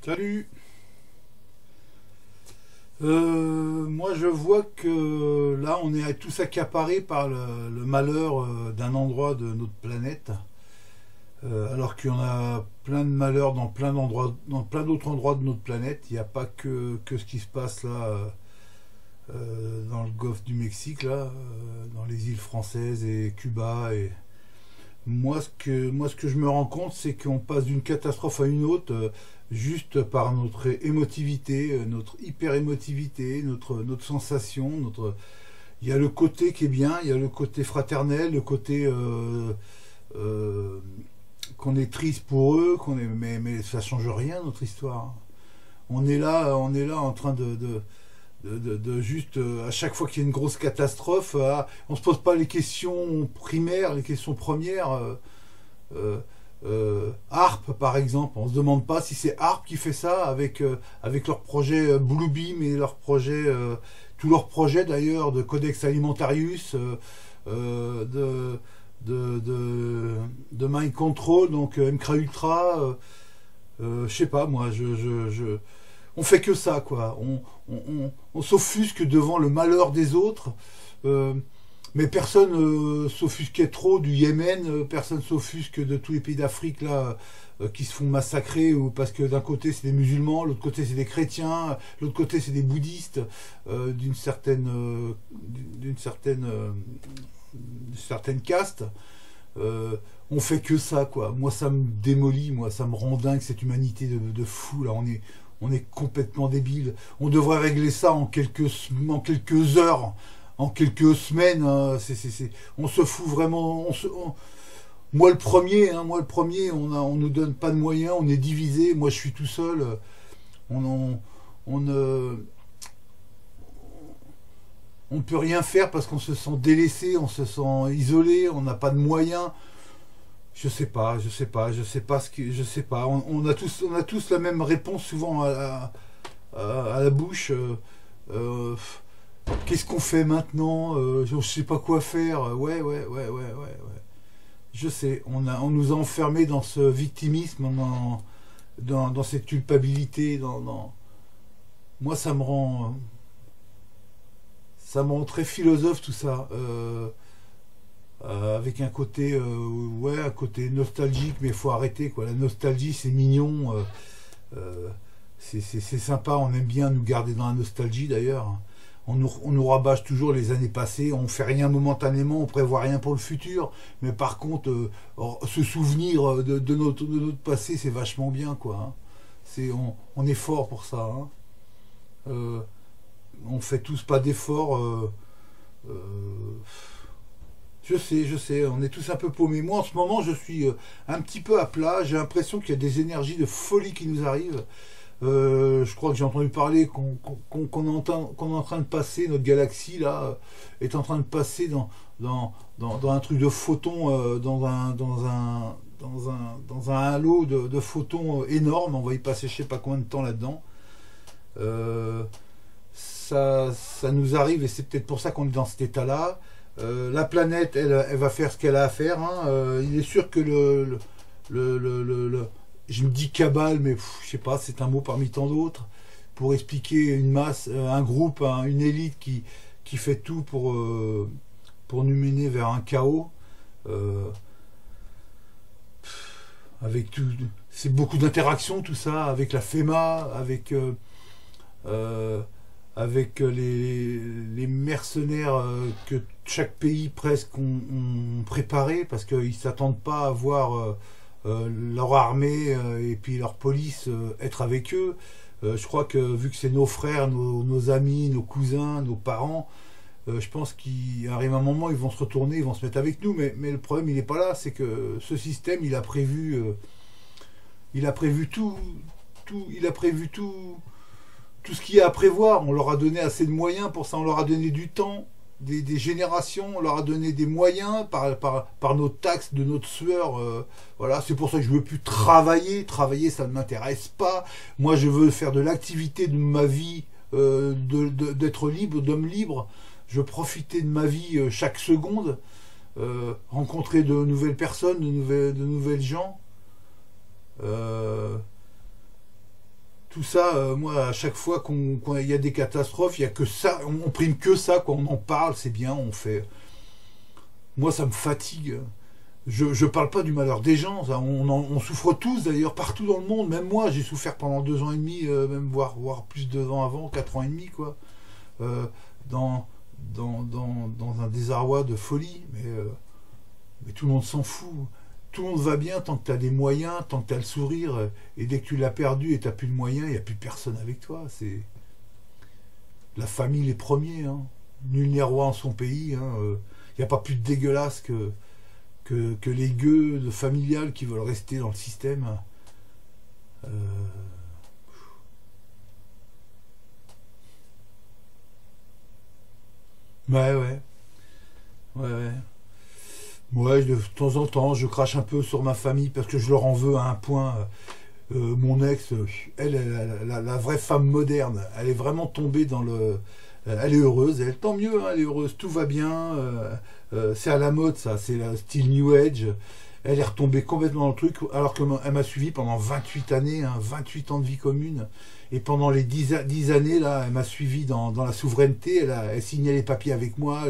Salut. Moi je vois que là on est tous accaparés par le malheur d'un endroit de notre planète, alors qu'il y en a plein de malheurs dans plein d'endroits, dans plein d'autres endroits de notre planète. Il n'y a pas que ce qui se passe là dans le golfe du Mexique, là, dans les îles françaises et Cuba. Et moi ce que je me rends compte, c'est qu'on passe d'une catastrophe à une autre, juste par notre émotivité, notre hyper émotivité, notre sensation, notre. Il y a le côté qui est bien, il y a le côté fraternel, le côté euh, qu'on est triste pour eux, mais ça change rien notre histoire. On est là en train de juste, à chaque fois qu'il y a une grosse catastrophe, on se pose pas les questions primaires, les questions premières. Euh, Harp par exemple, on se demande pas si c'est Harp qui fait ça avec leur projet Bluebeam et leur projet, tous leurs projets d'ailleurs de Codex Alimentarius, de Mind Control, donc MK Ultra. Je sais pas, moi, on fait que ça, quoi. On s'offusque devant le malheur des autres, euh, mais personne s'offusquait trop du Yémen, personne s'offusque de tous les pays d'Afrique là qui se font massacrer, ou parce que d'un côté c'est des musulmans, l'autre côté c'est des chrétiens, l'autre côté c'est des bouddhistes, d'une certaine caste. Euh, on fait que ça, quoi. Moi, ça me démolit, moi, ça me rend dingue cette humanité de fou là. On est complètement débile. On devrait régler ça en quelques heures, en quelques semaines. On se fout vraiment. Moi le premier, on nous donne pas de moyens, on est divisé. Moi, je suis tout seul. On, on, on, on ne peut rien faire parce qu'on se sent délaissé, on se sent isolé, on n'a pas de moyens. Je sais pas je sais pas. On a tous la même réponse souvent à la bouche. Euh, Qu'est-ce qu'on fait maintenant? Je sais pas quoi faire. Ouais, ouais, ouais, ouais, ouais, ouais. Je sais. On nous a enfermés dans ce victimisme, dans cette culpabilité. Moi, ça me rend très philosophe tout ça. Avec un côté nostalgique, mais il faut arrêter, quoi. La nostalgie, c'est mignon, euh, c'est sympa, on aime bien nous garder dans la nostalgie d'ailleurs. On nous rabâche toujours les années passées, on fait rien momentanément, on prévoit rien pour le futur, mais par contre, se souvenir de notre passé, c'est vachement bien, quoi, hein. On est fort pour ça, hein. Euh, on fait tous pas d'efforts. Euh, je sais, on est tous un peu paumés. Moi, en ce moment, je suis un petit peu à plat. J'ai l'impression qu'il y a des énergies de folie qui nous arrivent. Je crois que j'ai entendu parler qu'on est en train de passer, notre galaxie, là, est en train de passer dans un truc de photons, dans un halo de photons énorme. On va y passer je sais pas combien de temps là-dedans. Euh, ça nous arrive et c'est peut-être pour ça qu'on est dans cet état-là. La planète, elle va faire ce qu'elle a à faire, hein. Il est sûr que je me dis cabale, mais je sais pas, c'est un mot parmi tant d'autres pour expliquer une masse, un groupe, une élite qui fait tout pour nous mener vers un chaos. euh, avec tout, c'est beaucoup d'interactions, tout ça, avec la FEMA, euh, avec les mercenaires que chaque pays presque ont préparé, parce qu'ils ne s'attendent pas à voir leur armée et puis leur police être avec eux. Je crois que vu que c'est nos frères, nos amis, nos cousins, nos parents, je pense qu'il arrive un moment, ils vont se retourner, ils vont se mettre avec nous, mais le problème, il n'est pas là, c'est que ce système, il a prévu tout ce qu'il y a à prévoir. On leur a donné assez de moyens pour ça, on leur a donné du temps, des générations, on leur a donné des moyens par nos taxes, de notre sueur. Voilà, c'est pour ça que je ne veux plus travailler. Travailler, ça ne m'intéresse pas. Moi, je veux faire de l'activité de ma vie, d'être libre, d'homme libre. Je veux profiter de ma vie chaque seconde, rencontrer de nouvelles personnes, de nouvelles gens. Euh, tout ça, moi, à chaque fois qu'il y a des catastrophes, il y a que ça, on prime que ça, quoi, on en parle, c'est bien, on fait. Moi, ça me fatigue. Je parle pas du malheur des gens, ça, on souffre tous d'ailleurs, partout dans le monde, même moi, j'ai souffert pendant 2 ans et demi, même voire plus de 2 ans avant, 4 ans et demi, quoi, euh, dans, dans un désarroi de folie, mais tout le monde s'en fout. Tout le monde va bien tant que tu as des moyens, tant que tu as le sourire, et dès que tu l'as perdu et tu n'as plus de moyens, il n'y a plus personne avec toi. C'est la famille les premiers. Hein. Nul n'est roi en son pays. Hein. Il n'y a pas plus de dégueulasse que les gueux de familiales qui veulent rester dans le système. Euh, ouais, ouais, ouais, ouais. Ouais, de temps en temps, je crache un peu sur ma famille parce que je leur en veux à un point. Mon ex, la vraie femme moderne, elle est vraiment tombée dans le. Elle est heureuse, elle, tant mieux, hein, elle est heureuse, tout va bien. C'est à la mode, ça, c'est le style New Age. Elle est retombée complètement dans le truc, alors qu'elle m'a suivi pendant 28 années, hein, 28 ans de vie commune. Et pendant les 10 années, là, elle m'a suivi dans la souveraineté. Elle signait les papiers avec moi,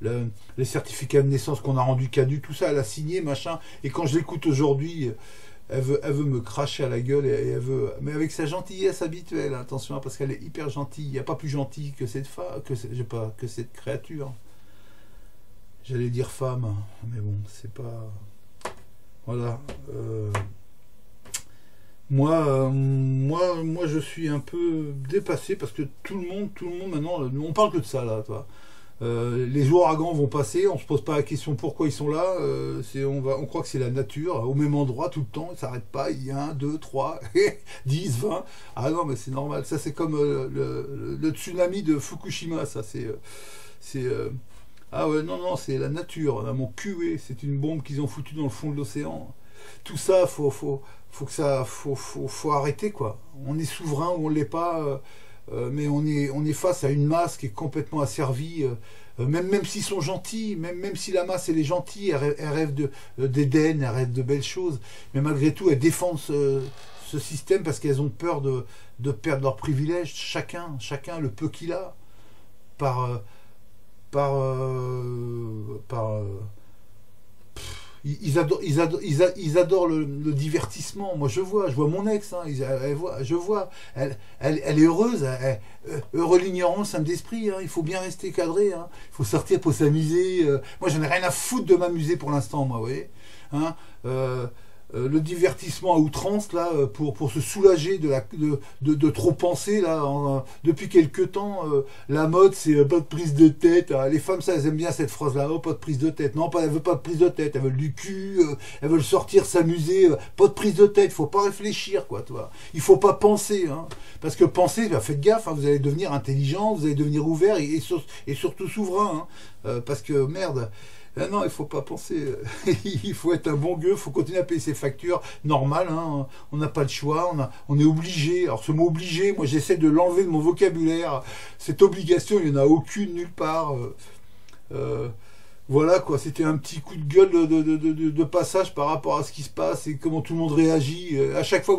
les certificats de naissance qu'on a rendus caducs, tout ça, elle a signé, machin. Et quand je l'écoute aujourd'hui, elle veut me cracher à la gueule, et elle veut, mais avec sa gentillesse habituelle, attention, parce qu'elle est hyper gentille. Il n'y a pas plus gentil que cette femme, que cette créature. J'allais dire femme, hein, mais bon, c'est pas. Voilà. Moi, je suis un peu dépassé parce que tout le monde maintenant, on parle que de ça là, toi. Les ouragans vont passer, on se pose pas la question pourquoi ils sont là. On croit que c'est la nature, au même endroit tout le temps, ça s'arrête pas. Il y a 1, 2, 3, 10, 20. Ah non, mais c'est normal. Ça, c'est comme le tsunami de Fukushima. Ça, ah ouais, non, non, c'est la nature. Là, mon cul, c'est une bombe qu'ils ont foutue dans le fond de l'océan. Tout ça, faut arrêter, quoi. On est souverain ou on l'est pas, mais on est face à une masse qui est complètement asservie. Même s'ils sont gentils, même si la masse elle est gentille, elle rêve d'Éden, elle rêve de belles choses, mais malgré tout, elles défendent ce système parce qu'elles ont peur de perdre leurs privilèges. Chacun le peu qu'il a, par, par ils adorent le divertissement. Moi, je vois mon ex, hein, je vois, elle est heureuse, heureux l'ignorance, âme d'esprit. Hein, il faut bien rester cadré. Hein, il faut sortir pour s'amuser. Moi, j'en ai rien à foutre de m'amuser pour l'instant, moi, vous voyez. Hein, le divertissement à outrance là pour se soulager de trop penser là depuis quelque temps la mode c'est pas de prise de tête, hein. Les femmes ça elles aiment bien cette phrase là, oh, pas de prise de tête, non pas, elles veulent pas de prise de tête, elles veulent du cul, elles veulent sortir s'amuser, pas de prise de tête, faut pas réfléchir quoi, toi, il faut pas penser, hein. Parce que penser, bah, faites gaffe, hein, vous allez devenir intelligent, vous allez devenir ouvert et surtout souverain, hein, parce que merde. Ah non, il faut pas penser. Il faut être un bon gueux, il faut continuer à payer ses factures normales. Hein. On n'a pas le choix, on est obligé. Alors ce mot obligé, moi j'essaie de l'enlever de mon vocabulaire. Cette obligation, il n'y en a aucune nulle part. Euh, voilà quoi, c'était un petit coup de gueule de passage par rapport à ce qui se passe et comment tout le monde réagit. À chaque fois,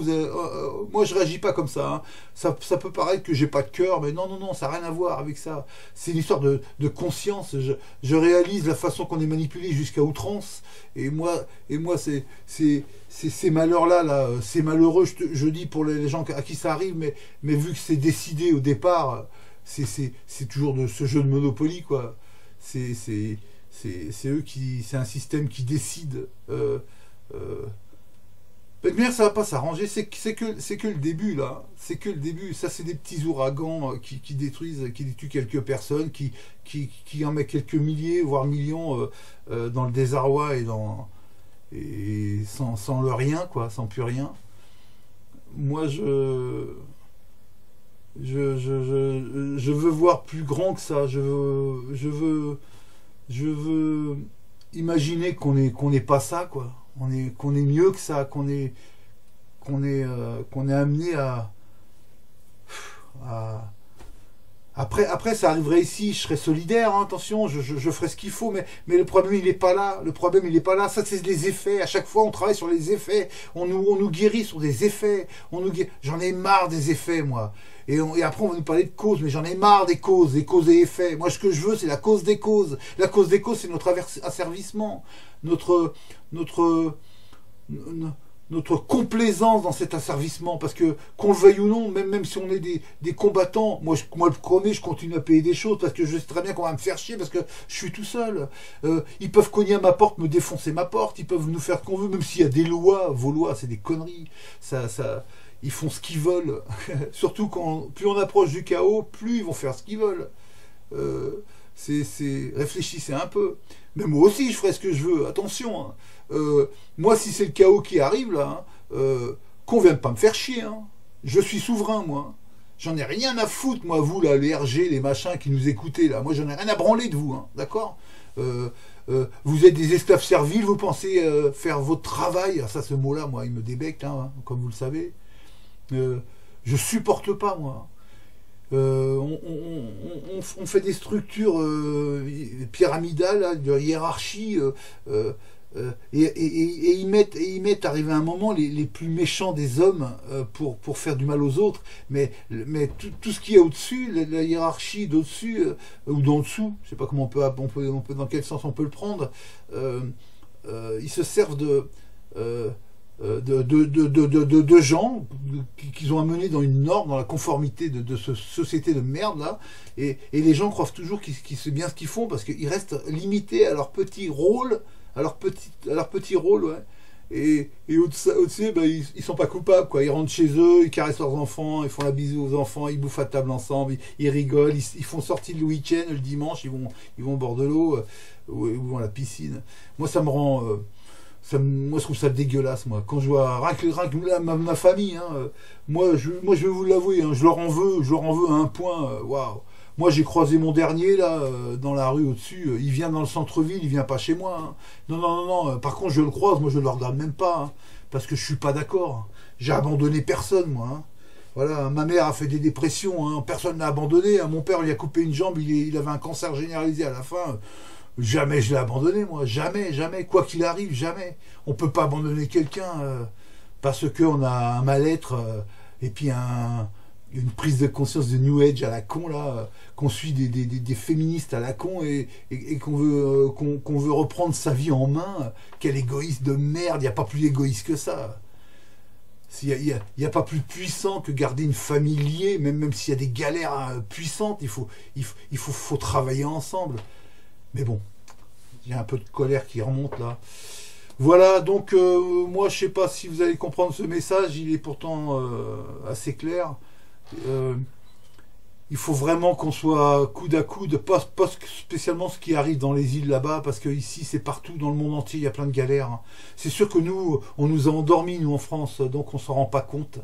moi je réagis pas comme ça, hein. Ça peut paraître que j'ai pas de cœur, mais non, non, non, ça n'a rien à voir avec ça. C'est une histoire de conscience. Je réalise la façon qu'on est manipulé jusqu'à outrance. Et moi ces malheurs-là, là, c'est malheureux, je dis pour les gens à qui ça arrive, mais vu que c'est décidé au départ, c'est toujours de ce jeu de Monopoly, quoi. C'est eux c'est un système qui décide. Mais de manière, ça va pas s'arranger. C'est que le début là. C'est que le début. Ça, c'est des petits ouragans qui détruisent, qui tuent quelques personnes, qui en mettent quelques milliers, voire millions dans le désarroi et sans le rien, quoi, sans plus rien. Moi, je veux voir plus grand que ça. Je veux imaginer qu'on n'est pas ça, quoi. Qu'on est mieux que ça, qu'on est amené à Après, ça arriverait ici, je serais solidaire, hein, attention, je ferai ce qu'il faut, mais le problème, il n'est pas là. Le problème, il n'est pas là. Ça, c'est les effets. À chaque fois, on travaille sur les effets. On nous guérit sur des effets. J'en ai marre des effets, moi. Et après, on va nous parler de causes, mais j'en ai marre des causes et effets. Moi, ce que je veux, c'est la cause des causes. La cause des causes, c'est notre asservissement, notre complaisance dans cet asservissement, parce que qu'on le veuille ou non, même si on est des combattants, moi le premier, je continue à payer des choses parce que je sais très bien qu'on va me faire chier parce que je suis tout seul. Ils peuvent cogner à ma porte, me défoncer ma porte, ils peuvent nous faire ce qu'on veut, même s'il y a des lois, vos lois, c'est des conneries. Ils font ce qu'ils veulent. Surtout plus on approche du chaos, plus ils vont faire ce qu'ils veulent. Réfléchissez un peu. Mais moi aussi, je ferai ce que je veux. Attention. Hein. Moi, si c'est le chaos qui arrive, là, qu'on vienne pas me faire chier. Hein. Je suis souverain, moi. J'en ai rien à foutre, moi, vous, là, les RG, les machins qui nous écoutez, là. Moi, j'en ai rien à branler de vous, hein, d'accord. Vous êtes des esclaves serviles, vous pensez faire votre travail. Ah, ça, ce mot-là, moi, il me débecte, hein, comme vous le savez. Je supporte pas, moi. On fait des structures pyramidales, là, de hiérarchie, et ils mettent arrivé à un moment les plus méchants des hommes pour faire du mal aux autres, mais tout ce qui est au-dessus, la hiérarchie d'au-dessus ou d'en dessous, je sais pas comment dans quel sens on peut le prendre, ils se servent de gens qu'ils ont amenés dans une norme, dans la conformité de cette société de merde là, et les gens croient toujours qu'ils savent bien ce qu'ils font parce qu'ils restent limités à leur petit rôle, à leur petit rôle, ouais. Et au-dessus, ben, ils sont pas coupables, quoi. Ils rentrent chez eux, ils caressent leurs enfants, ils font la bisou aux enfants, ils bouffent à table ensemble, ils rigolent, ils font sortie le week-end, le dimanche, ils vont au bord de l'eau, ou ils vont à la piscine. Moi, ça me rend... moi, je trouve ça dégueulasse, moi. Quand je vois rien que ma famille, hein, moi, je vais vous l'avouer, hein, je leur en veux à un point, waouh. Moi, j'ai croisé mon dernier, là, dans la rue au-dessus, il vient dans le centre-ville, il vient pas chez moi. Hein. Non, par contre, je le croise, moi, je le regarde même pas, hein, parce que je suis pas d'accord. J'ai abandonné personne, moi. Hein. Voilà, ma mère a fait des dépressions, hein, personne n'a abandonné. Hein. Mon père lui a coupé une jambe, il avait un cancer généralisé à la fin. Jamais je l'ai abandonné, moi. Jamais, jamais. Quoi qu'il arrive, jamais. On peut pas abandonner quelqu'un parce qu'on a un mal-être et puis une prise de conscience de New Age à la con, là, qu'on suit des féministes à la con et qu'on veut reprendre sa vie en main. Quel égoïste de merde. Il n'y a pas plus égoïste que ça. Il n'y a pas plus puissant que garder une famille liée, même s'il y a des galères puissantes, il faut travailler ensemble. Mais bon, il y a un peu de colère qui remonte là. Voilà, donc moi je sais pas si vous allez comprendre ce message, il est pourtant assez clair. Il faut vraiment qu'on soit coude à coude, pas spécialement ce qui arrive dans les îles là-bas, parce que ici c'est partout dans le monde entier, il y a plein de galères. Hein. C'est sûr que nous, on nous a endormis, nous en France, donc on s'en rend pas compte.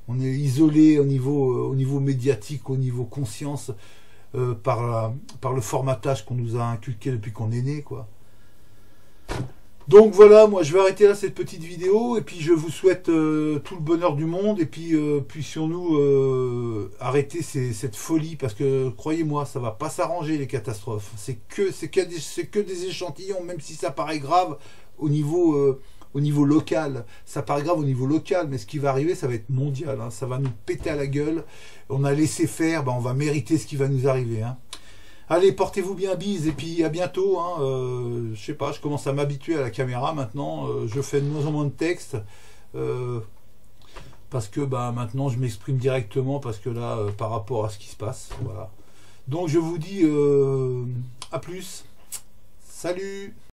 On est isolé au niveau médiatique, au niveau conscience. Par le formatage qu'on nous a inculqué depuis qu'on est né, quoi. Donc voilà, moi je vais arrêter là cette petite vidéo et puis je vous souhaite tout le bonheur du monde et puis puissions-nous arrêter cette folie parce que croyez-moi, ça va pas s'arranger les catastrophes. C'est que des échantillons, même si ça paraît grave au niveau local, ça paraît grave au niveau local, mais ce qui va arriver, ça va être mondial, hein. Ça va nous péter à la gueule. On a laissé faire, ben on va mériter ce qui va nous arriver. Hein. Allez, portez-vous bien, bise, et puis à bientôt. Hein. Je sais pas, je commence à m'habituer à la caméra maintenant. Je fais de moins en moins de texte parce que bah, maintenant je m'exprime directement parce que là, par rapport à ce qui se passe, voilà. Donc je vous dis à plus. Salut.